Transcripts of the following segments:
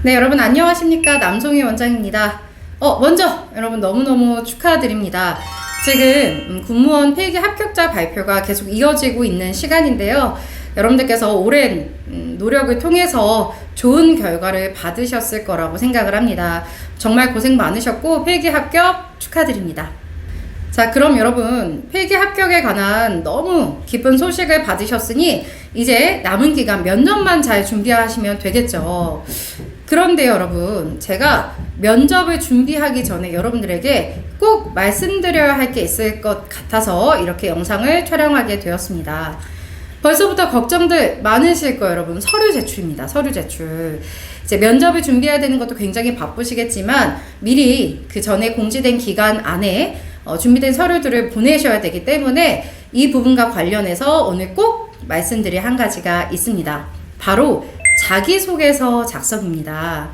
네, 여러분 안녕하십니까? 남송희 원장입니다. 먼저 여러분 너무너무 축하드립니다. 지금 군무원 필기 합격자 발표가 계속 이어지고 있는 시간인데요. 여러분들께서 오랜 노력을 통해서 좋은 결과를 받으셨을 거라고 생각을 합니다. 정말 고생 많으셨고 필기 합격 축하드립니다. 자, 그럼 여러분 필기 합격에 관한 너무 기쁜 소식을 받으셨으니 이제 남은 기간 면접만 잘 준비하시면 되겠죠. 그런데 여러분, 제가 면접을 준비하기 전에 여러분들에게 꼭 말씀드려야 할 게 있을 것 같아서 이렇게 영상을 촬영하게 되었습니다. 벌써부터 걱정들 많으실 거예요, 여러분. 서류 제출입니다. 서류 제출. 이제 면접을 준비해야 되는 것도 굉장히 바쁘시겠지만 미리 그 전에 공지된 기간 안에 준비된 서류들을 보내셔야 되기 때문에 이 부분과 관련해서 오늘 꼭 말씀드릴 한 가지가 있습니다. 바로 자기소개서 작성입니다.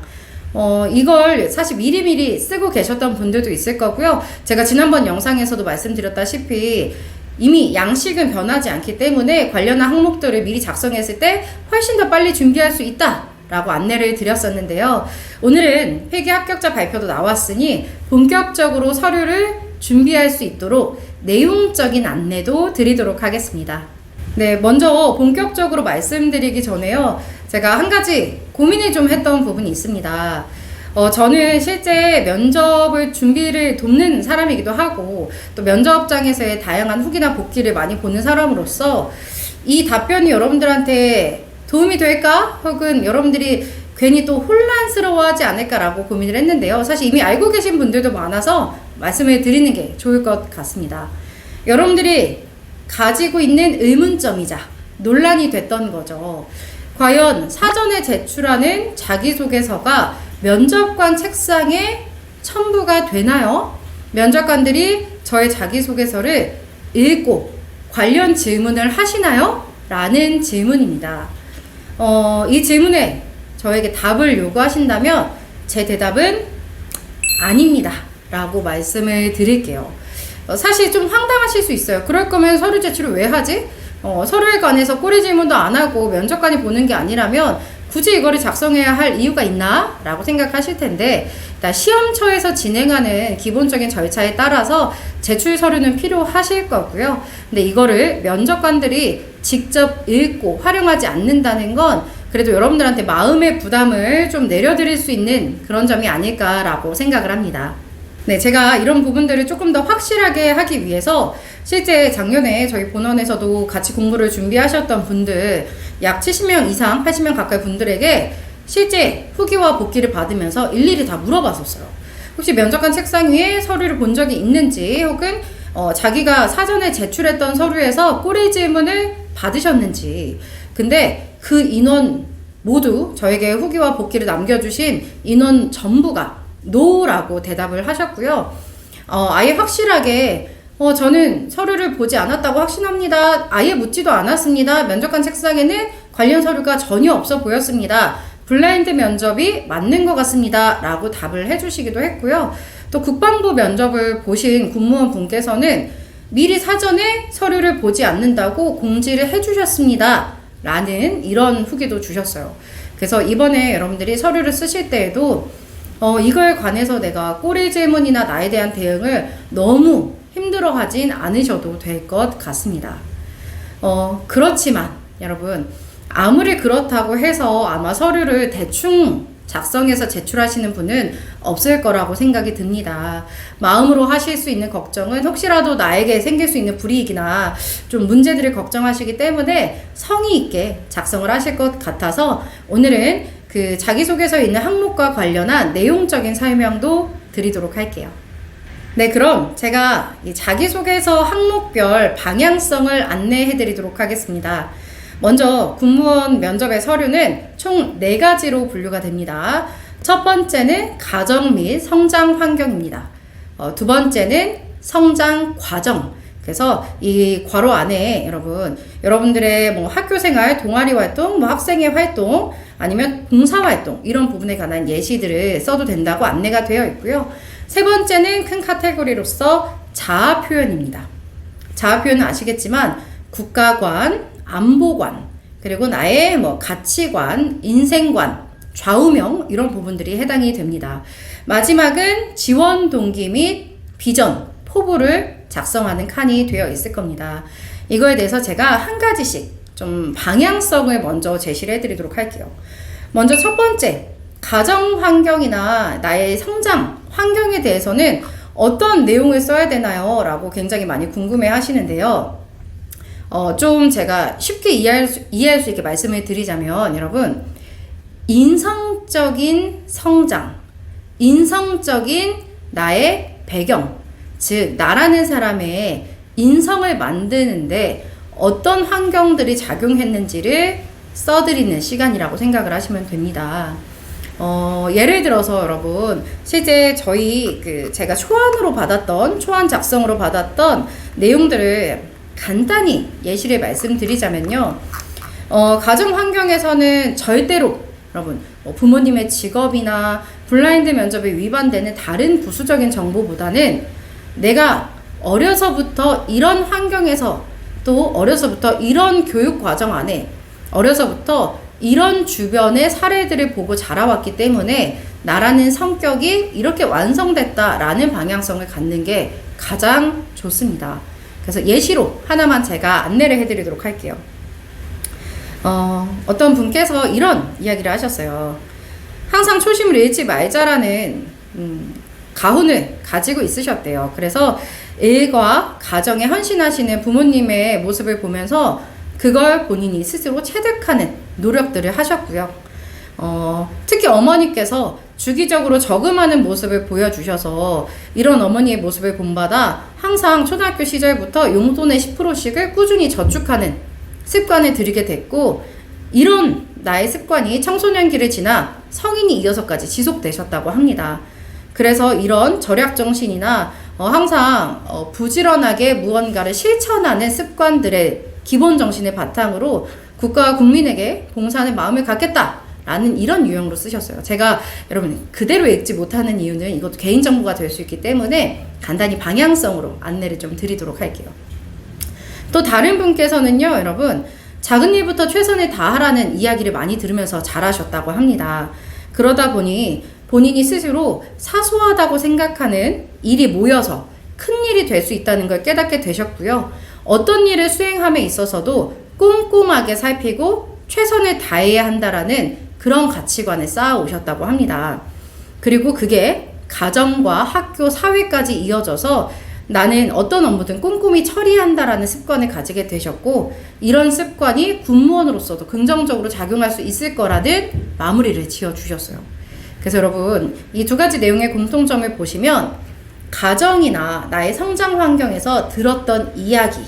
이걸 사실 미리미리 쓰고 계셨던 분들도 있을 거고요. 제가 지난번 영상에서도 말씀드렸다시피 이미 양식은 변하지 않기 때문에 관련한 항목들을 미리 작성했을 때 훨씬 더 빨리 준비할 수 있다 라고 안내를 드렸었는데요. 오늘은 필기 합격자 발표도 나왔으니 본격적으로 서류를 준비할 수 있도록 내용적인 안내도 드리도록 하겠습니다. 네, 먼저 본격적으로 말씀드리기 전에요. 제가 한 가지 고민을 좀 했던 부분이 있습니다. 저는 실제 면접을 준비를 돕는 사람이기도 하고 또 면접장에서의 다양한 후기나 복기를 많이 보는 사람으로서 이 답변이 여러분들한테 도움이 될까? 혹은 여러분들이 괜히 또 혼란스러워하지 않을까라고 고민을 했는데요. 사실 이미 알고 계신 분들도 많아서 말씀을 드리는 게 좋을 것 같습니다. 여러분들이 가지고 있는 의문점이자 논란이 됐던 거죠. 과연 사전에 제출하는 자기소개서가 면접관 책상에 첨부가 되나요? 면접관들이 저의 자기소개서를 읽고 관련 질문을 하시나요? 라는 질문입니다. 이 질문에 저에게 답을 요구하신다면 제 대답은 아닙니다 라고 말씀을 드릴게요. 사실 좀 황당하실 수 있어요. 그럴 거면 서류 제출을 왜 하지? 서류에 관해서 꼬리 질문도 안 하고 면접관이 보는 게 아니라면 굳이 이거를 작성해야 할 이유가 있나? 라고 생각하실 텐데 일단 시험처에서 진행하는 기본적인 절차에 따라서 제출 서류는 필요하실 거고요. 근데 이거를 면접관들이 직접 읽고 활용하지 않는다는 건 그래도 여러분들한테 마음의 부담을 좀 내려드릴 수 있는 그런 점이 아닐까라고 생각을 합니다. 네, 제가 이런 부분들을 조금 더 확실하게 하기 위해서 실제 작년에 저희 본원에서도 같이 공부를 준비하셨던 분들 약 70명 이상, 80명 가까이 분들에게 실제 후기와 복기를 받으면서 일일이 다 물어봤었어요. 혹시 면접관 책상 위에 서류를 본 적이 있는지 혹은 자기가 사전에 제출했던 서류에서 꼬리 질문을 받으셨는지. 근데 그 인원 모두 저에게 후기와 복기를 남겨주신 인원 전부가 노라고 대답을 하셨고요. 아예 확실하게 저는 서류를 보지 않았다고 확신합니다. 아예 묻지도 않았습니다. 면접관 책상에는 관련 서류가 전혀 없어 보였습니다. 블라인드 면접이 맞는 것 같습니다. 라고 답을 해주시기도 했고요. 또 국방부 면접을 보신 군무원 분께서는 미리 사전에 서류를 보지 않는다고 공지를 해주셨습니다. 라는 이런 후기도 주셨어요. 그래서 이번에 여러분들이 서류를 쓰실 때에도 이걸 관해서 내가 꼬리 질문이나 나에 대한 대응을 너무 힘들어하진 않으셔도 될 것 같습니다. 그렇지만 여러분 아무리 그렇다고 해서 아마 서류를 대충 작성해서 제출하시는 분은 없을 거라고 생각이 듭니다. 마음으로 하실 수 있는 걱정은 혹시라도 나에게 생길 수 있는 불이익이나 좀 문제들을 걱정하시기 때문에 성의 있게 작성을 하실 것 같아서 오늘은 그 자기소개서에 있는 항목과 관련한 내용적인 설명도 드리도록 할게요. 네, 그럼 제가 이 자기소개서 항목별 방향성을 안내해 드리도록 하겠습니다. 먼저 군무원 면접의 서류는 총 4가지로 분류가 됩니다. 첫 번째는 가정 및 성장 환경입니다. 두 번째는 성장 과정. 그래서 이 괄호 안에 여러분들의 뭐 학교 생활, 동아리 활동, 뭐 학생회 활동, 아니면 봉사 활동 이런 부분에 관한 예시들을 써도 된다고 안내가 되어 있고요. 세 번째는 큰 카테고리로서 자아 표현입니다. 자아 표현은 아시겠지만 국가관, 안보관, 그리고 나의 뭐 가치관, 인생관, 좌우명 이런 부분들이 해당이 됩니다. 마지막은 지원 동기 및 비전, 포부를 작성하는 칸이 되어 있을 겁니다. 이거에 대해서 제가 한 가지씩 좀 방향성을 먼저 제시를 해드리도록 할게요. 먼저 첫 번째, 가정 환경이나 나의 성장 환경에 대해서는 어떤 내용을 써야 되나요? 라고 굉장히 많이 궁금해 하시는데요. 좀 제가 쉽게 이해할 수 있게 말씀을 드리자면, 여러분, 인성적인 성장, 인성적인 나의 배경, 즉 나라는 사람의 인성을 만드는데 어떤 환경들이 작용했는지를 써드리는 시간이라고 생각을 하시면 됩니다. 예를 들어서 여러분, 실제 제가 초안 작성으로 받았던 내용들을 간단히 예시를 말씀드리자면요. 가정 환경에서는 절대로 여러분, 부모님의 직업이나 블라인드 면접에 위반되는 다른 부수적인 정보보다는 내가 어려서부터 이런 환경에서, 또 어려서부터 이런 교육 과정 안에, 어려서부터 이런 주변의 사례들을 보고 자라왔기 때문에 나라는 성격이 이렇게 완성됐다라는 방향성을 갖는 게 가장 좋습니다. 그래서 예시로 하나만 제가 안내를 해드리도록 할게요. 어떤 분께서 이런 이야기를 하셨어요. 항상 초심을 잃지 말자라는 가훈을 가지고 있으셨대요. 그래서 일과 가정에 헌신하시는 부모님의 모습을 보면서 그걸 본인이 스스로 체득하는 노력들을 하셨고요. 특히 어머니께서 주기적으로 저금하는 모습을 보여주셔서 이런 어머니의 모습을 본받아 항상 초등학교 시절부터 용돈의 10%씩을 꾸준히 저축하는 습관을 들이게 됐고, 이런 나의 습관이 청소년기를 지나 성인이 이어서까지 지속되셨다고 합니다. 그래서 이런 절약 정신이나 항상 부지런하게 무언가를 실천하는 습관들의 기본 정신을 바탕으로 국가와 국민에게 봉사하는 마음을 갖겠다라는 이런 유형으로 쓰셨어요. 제가 여러분 그대로 읽지 못하는 이유는 이것도 개인정보가 될 수 있기 때문에 간단히 방향성으로 안내를 좀 드리도록 할게요. 또 다른 분께서는요, 여러분, 작은 일부터 최선을 다하라는 이야기를 많이 들으면서 자라셨다고 합니다. 그러다 보니 본인이 스스로 사소하다고 생각하는 일이 모여서 큰 일이 될 수 있다는 걸 깨닫게 되셨고요. 어떤 일을 수행함에 있어서도 꼼꼼하게 살피고 최선을 다해야 한다라는 그런 가치관을 쌓아오셨다고 합니다. 그리고 그게 가정과 학교, 사회까지 이어져서 나는 어떤 업무든 꼼꼼히 처리한다라는 습관을 가지게 되셨고, 이런 습관이 군무원으로서도 긍정적으로 작용할 수 있을 거라는 마무리를 지어주셨어요. 그래서 여러분, 이 두 가지 내용의 공통점을 보시면 가정이나 나의 성장 환경에서 들었던 이야기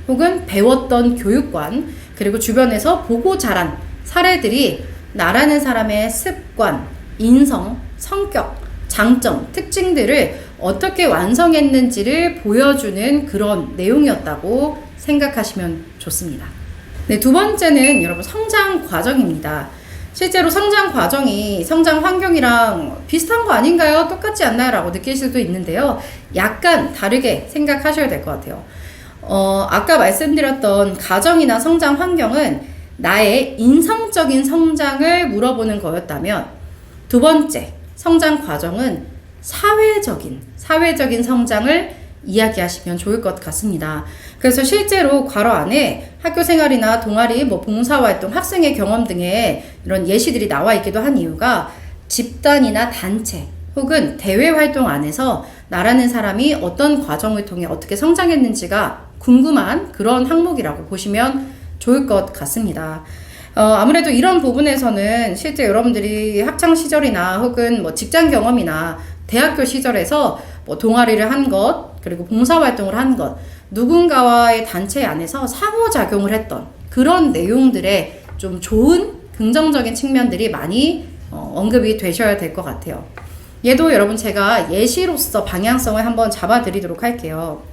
혹은 배웠던 교육관, 그리고 주변에서 보고 자란 사례들이 나라는 사람의 습관, 인성, 성격, 장점, 특징들을 어떻게 완성했는지를 보여주는 그런 내용이었다고 생각하시면 좋습니다. 네, 두 번째는 여러분 성장 과정입니다. 실제로 성장 과정이 성장 환경이랑 비슷한 거 아닌가요? 똑같지 않나요? 라고 느낄 수도 있는데요. 약간 다르게 생각하셔야 될 것 같아요. 아까 말씀드렸던 가정이나 성장 환경은 나의 인성적인 성장을 물어보는 거였다면, 두 번째 성장 과정은 사회적인 성장을 이야기하시면 좋을 것 같습니다. 그래서 실제로 괄호 안에 학교 생활이나 동아리, 봉사활동, 학생의 경험 등의 이런 예시들이 나와 있기도 한 이유가 집단이나 단체 혹은 대외 활동 안에서 나라는 사람이 어떤 과정을 통해 어떻게 성장했는지가 궁금한 그런 항목이라고 보시면 좋을 것 같습니다. 아무래도 이런 부분에서는 실제 여러분들이 학창 시절이나 혹은 직장 경험이나 대학교 시절에서 동아리를 한 것, 그리고 봉사활동을 한 것, 누군가와의 단체 안에서 상호작용을 했던 그런 내용들의 좀 좋은 긍정적인 측면들이 많이 언급이 되셔야 될 것 같아요. 얘도 여러분 제가 예시로서 방향성을 한번 잡아드리도록 할게요.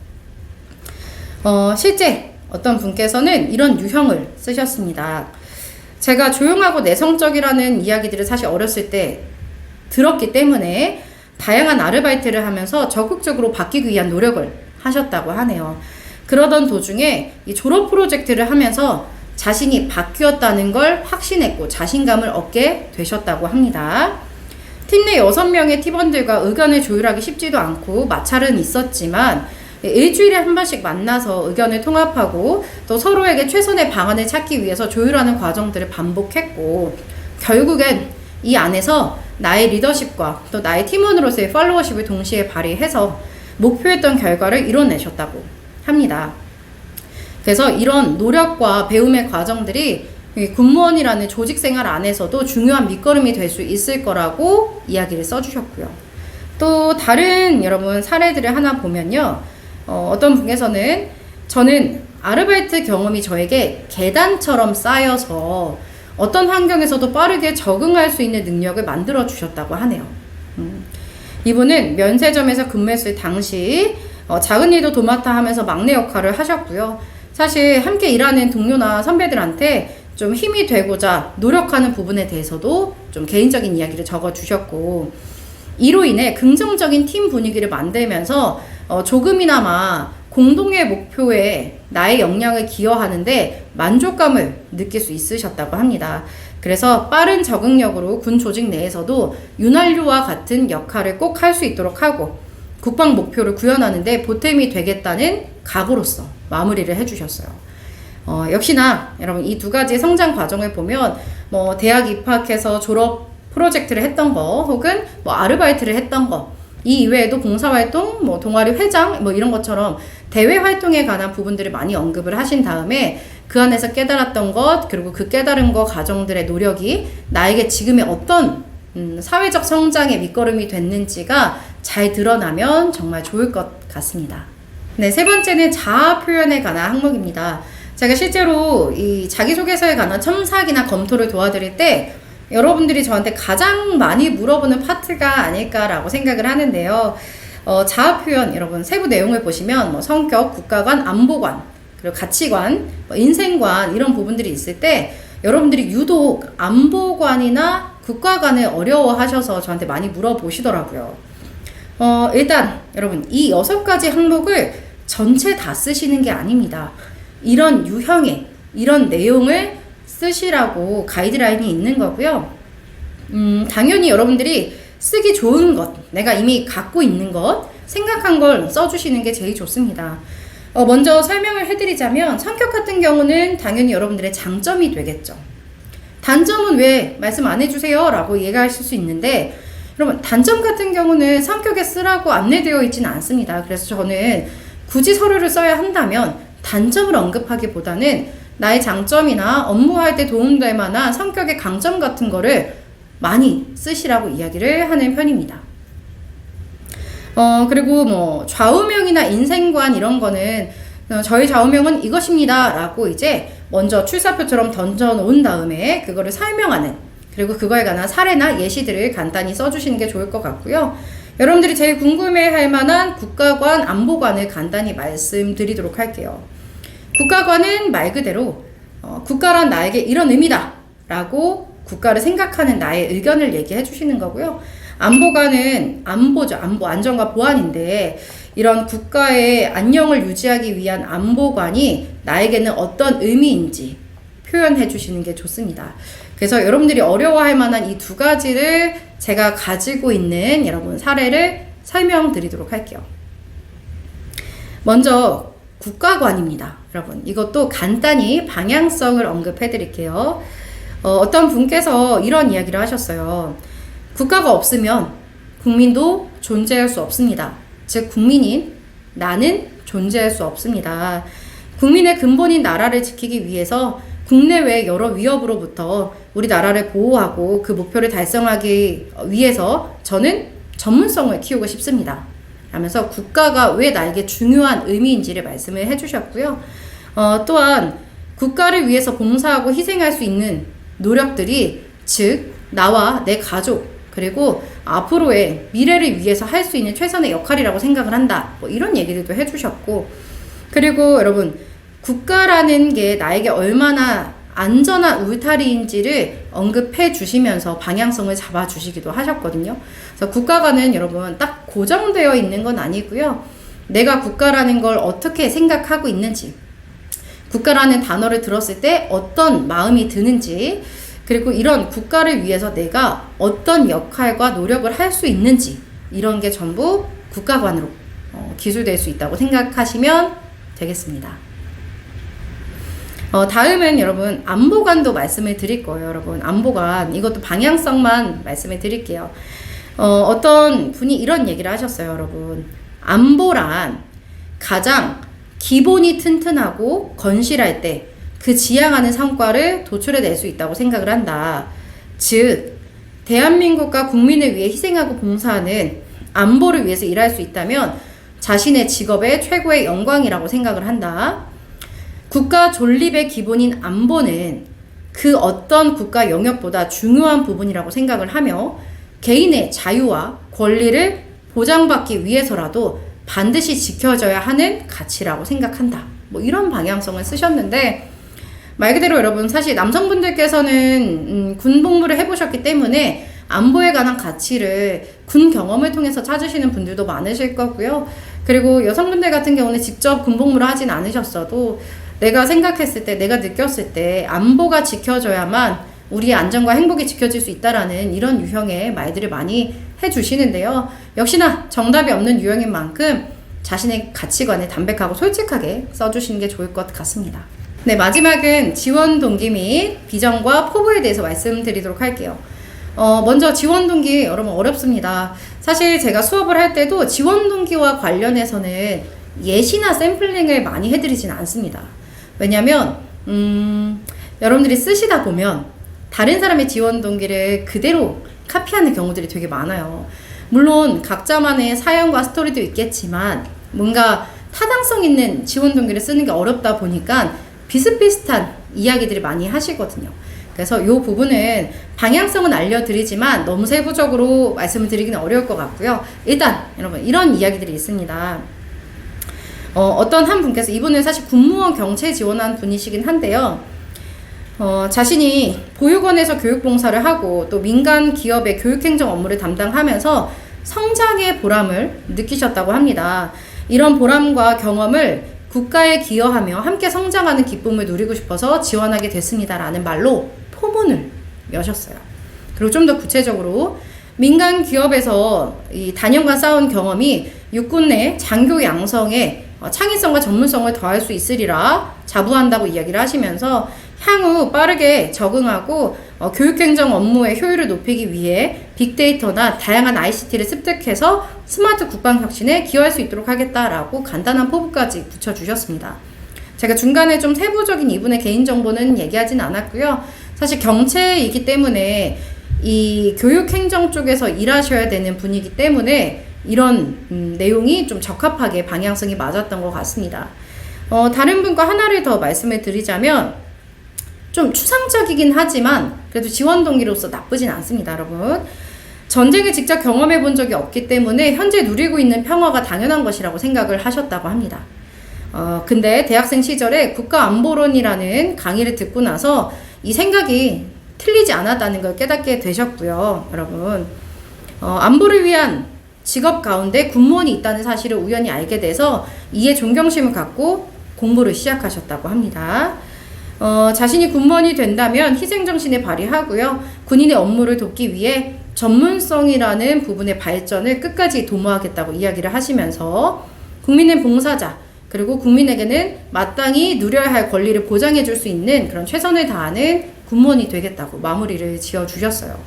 실제 어떤 분께서는 이런 유형을 쓰셨습니다. 제가 조용하고 내성적이라는 이야기들을 사실 어렸을 때 들었기 때문에 다양한 아르바이트를 하면서 적극적으로 바뀌기 위한 노력을 하셨다고 하네요. 그러던 도중에 이 졸업 프로젝트를 하면서 자신이 바뀌었다는 걸 확신했고 자신감을 얻게 되셨다고 합니다. 팀 내 6명의 팀원들과 의견을 조율하기 쉽지도 않고 마찰은 있었지만 일주일에 한 번씩 만나서 의견을 통합하고 또 서로에게 최선의 방안을 찾기 위해서 조율하는 과정들을 반복했고 결국엔 이 안에서 나의 리더십과 또 나의 팀원으로서의 팔로워십을 동시에 발휘해서 목표했던 결과를 이뤄내셨다고 합니다. 그래서 이런 노력과 배움의 과정들이 군무원이라는 조직생활 안에서도 중요한 밑거름이 될 수 있을 거라고 이야기를 써주셨고요. 또 다른 여러분 사례들을 하나 보면요. 어떤 분께서는 저는 아르바이트 경험이 저에게 계단처럼 쌓여서 어떤 환경에서도 빠르게 적응할 수 있는 능력을 만들어 주셨다고 하네요. 이분은 면세점에서 근무했을 당시 작은 일도 도맡아 하면서 막내 역할을 하셨고요. 사실 함께 일하는 동료나 선배들한테 좀 힘이 되고자 노력하는 부분에 대해서도 좀 개인적인 이야기를 적어주셨고 이로 인해 긍정적인 팀 분위기를 만들면서 조금이나마 공동의 목표에 나의 역량을 기여하는데 만족감을 느낄 수 있으셨다고 합니다. 그래서 빠른 적응력으로 군 조직 내에서도 윤활유와 같은 역할을 꼭 할 수 있도록 하고 국방 목표를 구현하는데 보탬이 되겠다는 각오로서 마무리를 해주셨어요. 역시나 여러분 이 두 가지 성장 과정을 보면 뭐 대학 입학해서 졸업 프로젝트를 했던 거 혹은 뭐 아르바이트를 했던 거 이 이외에도 봉사활동, 뭐 동아리 회장 뭐 이런 것처럼 대외 활동에 관한 부분들을 많이 언급을 하신 다음에 그 안에서 깨달았던 것 그리고 그 깨달은 것 과정들의 노력이 나에게 지금의 어떤 사회적 성장의 밑거름이 됐는지가 잘 드러나면 정말 좋을 것 같습니다. 네, 세 번째는 자아 표현에 관한 항목입니다. 제가 실제로 이 자기소개서에 관한 첨삭이나 검토를 도와드릴 때 여러분들이 저한테 가장 많이 물어보는 파트가 아닐까라고 생각을 하는데요. 자아 표현 여러분 세부 내용을 보시면 뭐 성격, 국가관, 안보관, 그리고 가치관, 뭐 인생관 이런 부분들이 있을 때 여러분들이 유독 안보관이나 국가관을 어려워하셔서 저한테 많이 물어보시더라고요. 일단 여러분 이 6가지 항목을 전체 다 쓰시는 게 아닙니다. 이런 유형의 이런 내용을 쓰시라고 가이드라인이 있는 거고요. 당연히 여러분들이 쓰기 좋은 것, 내가 이미 갖고 있는 것, 생각한 걸 써주시는 게 제일 좋습니다. 먼저 설명을 해드리자면 성격 같은 경우는 당연히 여러분들의 장점이 되겠죠. 단점은 왜 말씀 안 해주세요? 라고 얘기하실 수 있는데 여러분 단점 같은 경우는 성격에 쓰라고 안내되어 있지는 않습니다. 그래서 저는 굳이 서류를 써야 한다면 단점을 언급하기보다는 나의 장점이나 업무할 때 도움될 만한 성격의 강점 같은 거를 많이 쓰시라고 이야기를 하는 편입니다. 그리고 뭐 좌우명이나 인생관 이런 거는 저희 좌우명은 이것입니다 라고 이제 먼저 출사표처럼 던져 놓은 다음에 그거를 설명하는 그리고 그거에 관한 사례나 예시들을 간단히 써주시는 게 좋을 것 같고요. 여러분들이 제일 궁금해할 만한 국가관, 안보관을 간단히 말씀드리도록 할게요. 국가관은 말 그대로 국가란 나에게 이런 의미다 라고 국가를 생각하는 나의 의견을 얘기해 주시는 거고요. 안보관은 안보죠. 안보, 안전과 보안인데 이런 국가의 안녕을 유지하기 위한 안보관이 나에게는 어떤 의미인지 표현해 주시는 게 좋습니다. 그래서 여러분들이 어려워할 만한 이 2가지를 제가 가지고 있는 여러분 사례를 설명드리도록 할게요. 먼저 국가관입니다. 여러분 이것도 간단히 방향성을 언급해 드릴게요. 어떤 분께서 이런 이야기를 하셨어요. 국가가 없으면 국민도 존재할 수 없습니다. 즉 국민인 나는 존재할 수 없습니다. 국민의 근본인 나라를 지키기 위해서 국내외 여러 위협으로부터 우리 나라를 보호하고 그 목표를 달성하기 위해서 저는 전문성을 키우고 싶습니다. 하면서 국가가 왜 나에게 중요한 의미인지를 말씀을 해주셨고요. 또한 국가를 위해서 봉사하고 희생할 수 있는 노력들이 즉 나와 내 가족 그리고 앞으로의 미래를 위해서 할 수 있는 최선의 역할이라고 생각을 한다. 뭐 이런 얘기들도 해주셨고 그리고 여러분 국가라는 게 나에게 얼마나 안전한 울타리인지를 언급해 주시면서 방향성을 잡아 주시기도 하셨거든요. 그래서 국가관은 여러분 딱 고정되어 있는 건 아니고요. 내가 국가라는 걸 어떻게 생각하고 있는지 국가라는 단어를 들었을 때 어떤 마음이 드는지, 그리고 이런 국가를 위해서 내가 어떤 역할과 노력을 할 수 있는지, 이런 게 전부 국가관으로 기술될 수 있다고 생각하시면 되겠습니다. 다음은 여러분 안보관도 말씀을 드릴 거예요. 여러분 안보관, 이것도 방향성만 말씀을 드릴게요. 어떤 분이 이런 얘기를 하셨어요. 여러분, 안보란 가장 기본이 튼튼하고 건실할 때 그 지향하는 성과를 도출해낼 수 있다고 생각을 한다. 즉 대한민국과 국민을 위해 희생하고 봉사하는 안보를 위해서 일할 수 있다면 자신의 직업의 최고의 영광이라고 생각을 한다. 국가 존립의 기본인 안보는 그 어떤 국가 영역보다 중요한 부분이라고 생각을 하며 개인의 자유와 권리를 보장받기 위해서라도 반드시 지켜져야 하는 가치라고 생각한다. 뭐 이런 방향성을 쓰셨는데, 말 그대로 여러분 사실 남성분들께서는 군 복무를 해보셨기 때문에 안보에 관한 가치를 군 경험을 통해서 찾으시는 분들도 많으실 거고요. 그리고 여성분들 같은 경우는 직접 군 복무를 하진 않으셨어도 내가 생각했을 때, 내가 느꼈을 때 안보가 지켜져야만 우리의 안전과 행복이 지켜질 수 있다라는 이런 유형의 말들을 많이 해주시는데요. 역시나 정답이 없는 유형인 만큼 자신의 가치관을 담백하고 솔직하게 써주시는 게 좋을 것 같습니다. 네, 마지막은 지원 동기 및 비전과 포부에 대해서 말씀드리도록 할게요. 먼저 지원 동기 여러분 어렵습니다. 사실 제가 수업을 할 때도 지원 동기와 관련해서는 예시나 샘플링을 많이 해드리진 않습니다. 왜냐면 여러분들이 쓰시다 보면 다른 사람의 지원 동기를 그대로 카피하는 경우들이 되게 많아요. 물론 각자만의 사연과 스토리도 있겠지만 뭔가 타당성 있는 지원 동기를 쓰는 게 어렵다 보니까 비슷비슷한 이야기들이 많이 하시거든요. 그래서 이 부분은 방향성은 알려드리지만 너무 세부적으로 말씀을 드리기는 어려울 것 같고요. 일단 여러분 이런 이야기들이 있습니다. 어떤 한 분께서, 이분은 사실 군무원 경채 지원한 분이시긴 한데요. 자신이 보육원에서 교육봉사를 하고 또 민간 기업의 교육행정 업무를 담당하면서 성장의 보람을 느끼셨다고 합니다. 이런 보람과 경험을 국가에 기여하며 함께 성장하는 기쁨을 누리고 싶어서 지원하게 됐습니다. 라는 말로 포문을 여셨어요. 그리고 좀 더 구체적으로 민간 기업에서 이 단연간 쌓은 경험이 육군 내 장교 양성에 창의성과 전문성을 더할 수 있으리라 자부한다고 이야기를 하시면서 향후 빠르게 적응하고 교육행정 업무의 효율을 높이기 위해 빅데이터나 다양한 ICT를 습득해서 스마트 국방혁신에 기여할 수 있도록 하겠다라고 간단한 포부까지 붙여주셨습니다. 제가 중간에 좀 세부적인 이분의 개인정보는 얘기하진 않았고요. 사실 경채이기 때문에 이 교육행정 쪽에서 일하셔야 되는 분이기 때문에 이런 내용이 좀 적합하게 방향성이 맞았던 것 같습니다. 다른 분과 하나를 더 말씀을 드리자면 좀 추상적이긴 하지만 그래도 지원 동기로서 나쁘진 않습니다. 여러분, 전쟁을 직접 경험해 본 적이 없기 때문에 현재 누리고 있는 평화가 당연한 것이라고 생각을 하셨다고 합니다. 근데 대학생 시절에 국가안보론이라는 강의를 듣고 나서 이 생각이 틀리지 않았다는 걸 깨닫게 되셨고요. 여러분, 안보를 위한 직업 가운데 군무원이 있다는 사실을 우연히 알게 돼서 이에 존경심을 갖고 공부를 시작하셨다고 합니다. 자신이 군무원이 된다면 희생정신을 발휘하고요. 군인의 업무를 돕기 위해 전문성이라는 부분의 발전을 끝까지 도모하겠다고 이야기를 하시면서 국민의 봉사자, 그리고 국민에게는 마땅히 누려야 할 권리를 보장해 줄 수 있는 그런 최선을 다하는 군무원이 되겠다고 마무리를 지어주셨어요.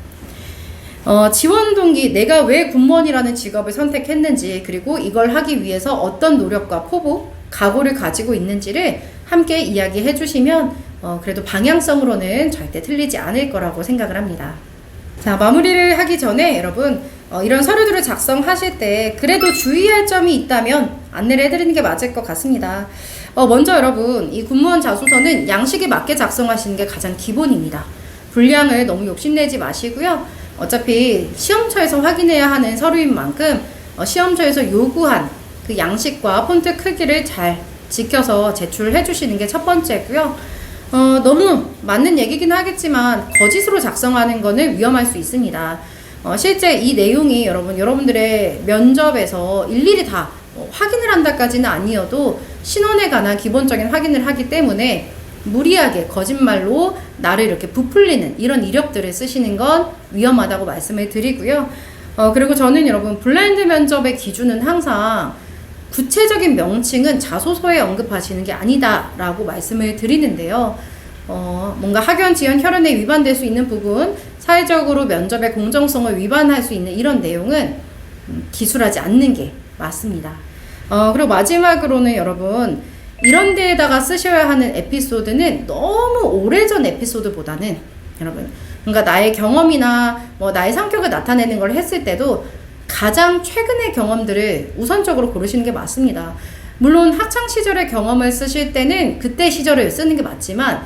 지원 동기, 내가 왜 군무원이라는 직업을 선택했는지, 그리고 이걸 하기 위해서 어떤 노력과 포부, 각오를 가지고 있는지를 함께 이야기해 주시면 그래도 방향성으로는 절대 틀리지 않을 거라고 생각을 합니다. 자, 마무리를 하기 전에 여러분 이런 서류들을 작성하실 때 그래도 주의할 점이 있다면 안내를 해드리는 게 맞을 것 같습니다. 먼저 여러분, 이 군무원 자소서는 양식에 맞게 작성하시는 게 가장 기본입니다. 분량을 너무 욕심내지 마시고요. 어차피 시험처에서 확인해야 하는 서류인 만큼 시험처에서 요구한 그 양식과 폰트 크기를 잘 지켜서 제출해 주시는 게 첫 번째고요. 너무 맞는 얘기긴 하겠지만 거짓으로 작성하는 거는 위험할 수 있습니다. 실제 이 내용이 여러분들의 면접에서 일일이 다 확인을 한다까지는 아니어도 신원에 관한 기본적인 확인을 하기 때문에 무리하게 거짓말로 나를 이렇게 부풀리는 이런 이력들을 쓰시는 건 위험하다고 말씀을 드리고요. 그리고 저는 여러분 블라인드 면접의 기준은 항상 구체적인 명칭은 자소서에 언급하시는 게 아니다라고 말씀을 드리는데요. 뭔가 학연, 지연, 혈연에 위반될 수 있는 부분, 사회적으로 면접의 공정성을 위반할 수 있는 이런 내용은 기술하지 않는 게 맞습니다. 그리고 마지막으로는 여러분 이런 데에다가 쓰셔야 하는 에피소드는 너무 오래전 에피소드보다는 여러분 그러니까 나의 경험이나 뭐 나의 성격을 나타내는 걸 했을 때도 가장 최근의 경험들을 우선적으로 고르시는 게 맞습니다. 물론 학창시절의 경험을 쓰실 때는 그때 시절을 쓰는 게 맞지만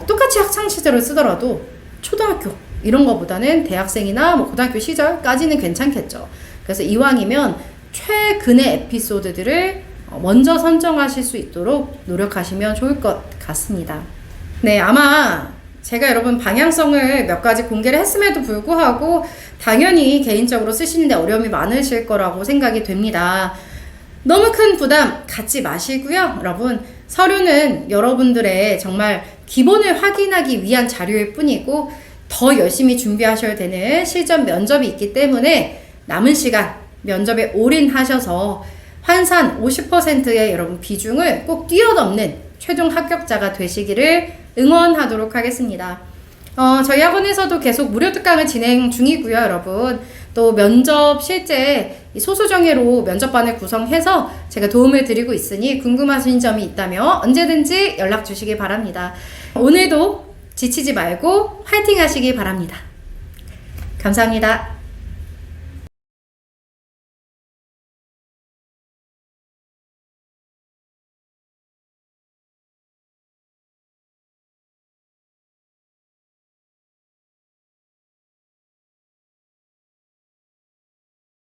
똑같이 학창시절을 쓰더라도 초등학교 이런 거보다는 대학생이나 뭐 고등학교 시절까지는 괜찮겠죠. 그래서 이왕이면 최근의 에피소드들을 먼저 선정하실 수 있도록 노력하시면 좋을 것 같습니다. 네, 아마 제가 여러분 방향성을 몇 가지 공개를 했음에도 불구하고 당연히 개인적으로 쓰시는데 어려움이 많으실 거라고 생각이 됩니다. 너무 큰 부담 갖지 마시고요. 여러분 서류는 여러분들의 정말 기본을 확인하기 위한 자료일 뿐이고 더 열심히 준비하셔야 되는 실전 면접이 있기 때문에 남은 시간 면접에 올인하셔서 환산 50%의 여러분 비중을 꼭 뛰어넘는 최종 합격자가 되시기를 응원하도록 하겠습니다. 저희 학원에서도 계속 무료 특강을 진행 중이고요, 여러분. 또 면접 실제 소수정예로 면접반을 구성해서 제가 도움을 드리고 있으니 궁금하신 점이 있다면 언제든지 연락 주시기 바랍니다. 오늘도 지치지 말고 화이팅 하시기 바랍니다. 감사합니다.